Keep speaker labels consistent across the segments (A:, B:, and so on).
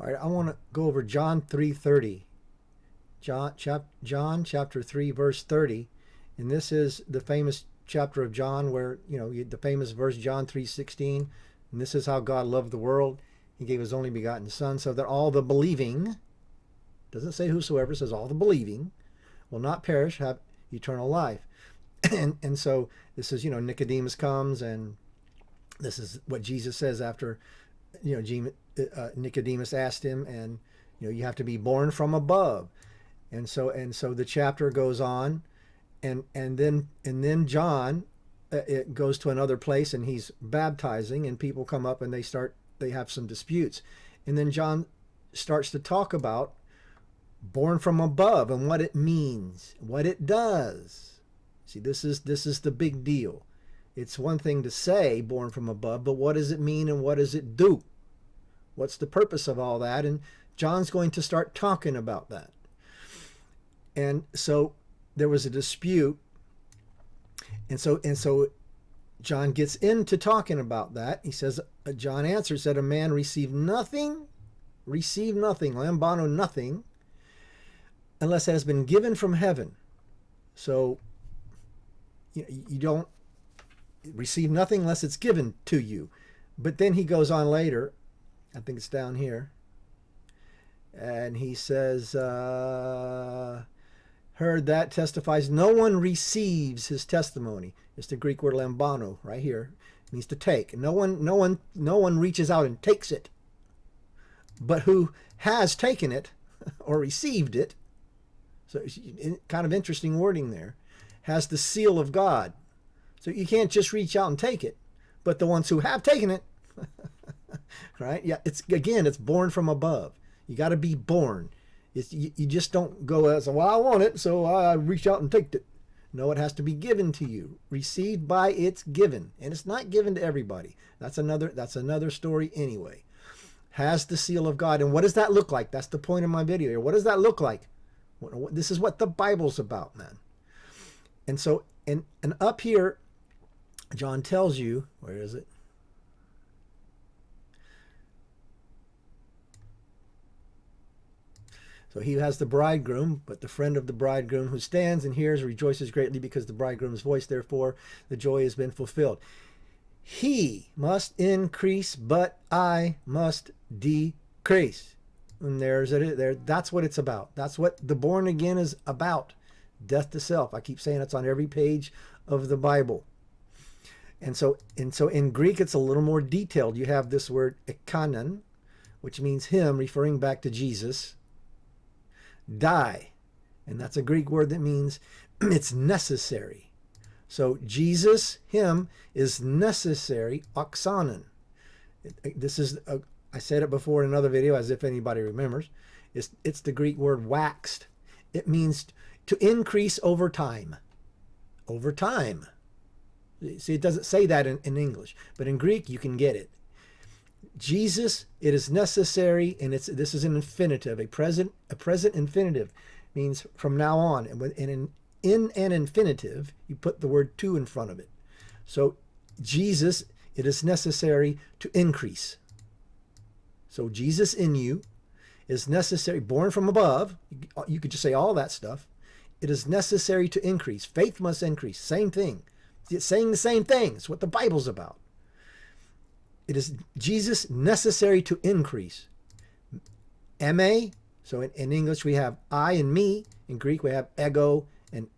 A: All right, I want to go over John 3:30. John chapter 3 verse 30. And this is the famous chapter of John where, the famous verse John 3:16, and this is how God loved the world. He gave his only begotten son so that all the believing, doesn't say whosoever, it says all the believing, will not perish, have eternal life. And so this is, Nicodemus comes, and this is what Jesus says after, Nicodemus asked him, and, you have to be born from above. And so the chapter goes on, and then John, it goes to another place, and he's baptizing, and people come up and they have some disputes. And then John starts to talk about born from above and what it means, what it does. See, this is the big deal. It's one thing to say born from above, but what does it mean and what does it do? What's the purpose of all that? And John's going to start talking about that. And so there was a dispute. And so John gets into talking about that. He says, John answered, said, a man received nothing, lambano nothing, unless it has been given from heaven. So you don't receive nothing unless it's given to you. But then he goes on later, I think it's down here, and he says, heard that testifies, no one receives his testimony. It's the Greek word lambano right here. It means to take. No one reaches out and takes it. But who has taken it or received it, so kind of interesting wording there, has the seal of God. So you can't just reach out and take it, but the ones who have taken it, right? Yeah, it's born from above. You got to be born. You just don't go as, well, I want it, so I reach out and take it. No, it has to be given to you, received by its given, and it's not given to everybody. That's another story anyway. Has the seal of God, and what does that look like? That's the point of my video here. What does that look like? This is what the Bible's about, man. And so, and up here, John tells you, where is it? So he has the bridegroom, but the friend of the bridegroom who stands and hears rejoices greatly because the bridegroom's voice, therefore the joy has been fulfilled. He must increase, but I must decrease. And there's it there. That's what it's about. That's what the born again is about. Death to self. I keep saying it's on every page of the Bible. And so in Greek it's a little more detailed. You have this word ekanon, which means him, referring back to Jesus. Die, and that's a Greek word that means it's necessary. So Jesus, him, is necessary, oxanon. This is, I said it before in another video, as if anybody remembers. It's the Greek word waxed. It means to increase over time. Over time. See, it doesn't say that in English, but in Greek you can get it. Jesus, it is necessary, and this is an infinitive, a present infinitive, means from now on. And in an infinitive, you put the word to in front of it. So Jesus, it is necessary to increase. So Jesus in you is necessary, born from above. You could just say all that stuff. It is necessary to increase. Faith must increase. Same thing. It's saying the same thing. It's what the Bible's about. It is Jesus necessary to increase. Me, so in English we have I and me. In Greek we have ego and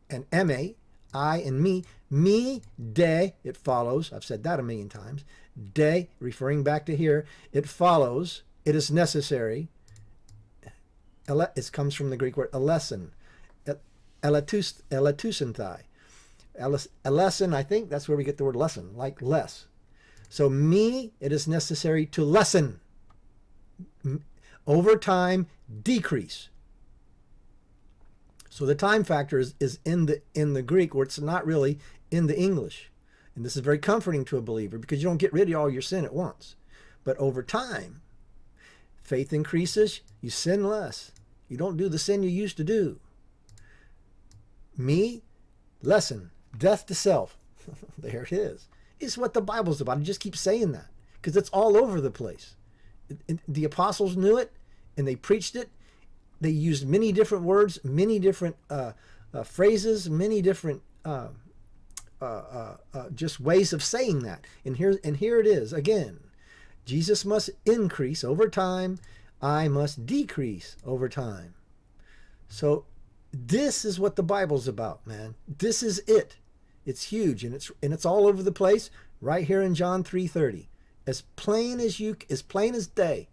A: me, I and me. Me, de, it follows. I've said that a million times. De, referring back to here, it follows. It is necessary. It comes from the Greek word eleson. Eletusenthai. Eleson, I think that's where we get the word lesson, like less. So me, it is necessary to lessen. Over time, decrease. So the time factor is in the Greek, where it's not really in the English. And this is very comforting to a believer because you don't get rid of all your sin at once. But over time, faith increases, you sin less. You don't do the sin you used to do. Me, lessen. Death to self. There it is. It's what the Bible's about. I just keep saying that because it's all over the place. The apostles knew it. and they preached it. They used many different words, many different phrases, many different just ways of saying that. And here it is again. Jesus must increase over time. I must decrease over time. So this is what the Bible's about, man. This is it. It's huge, and it's all over the place. Right here in John 3:30, as plain as day.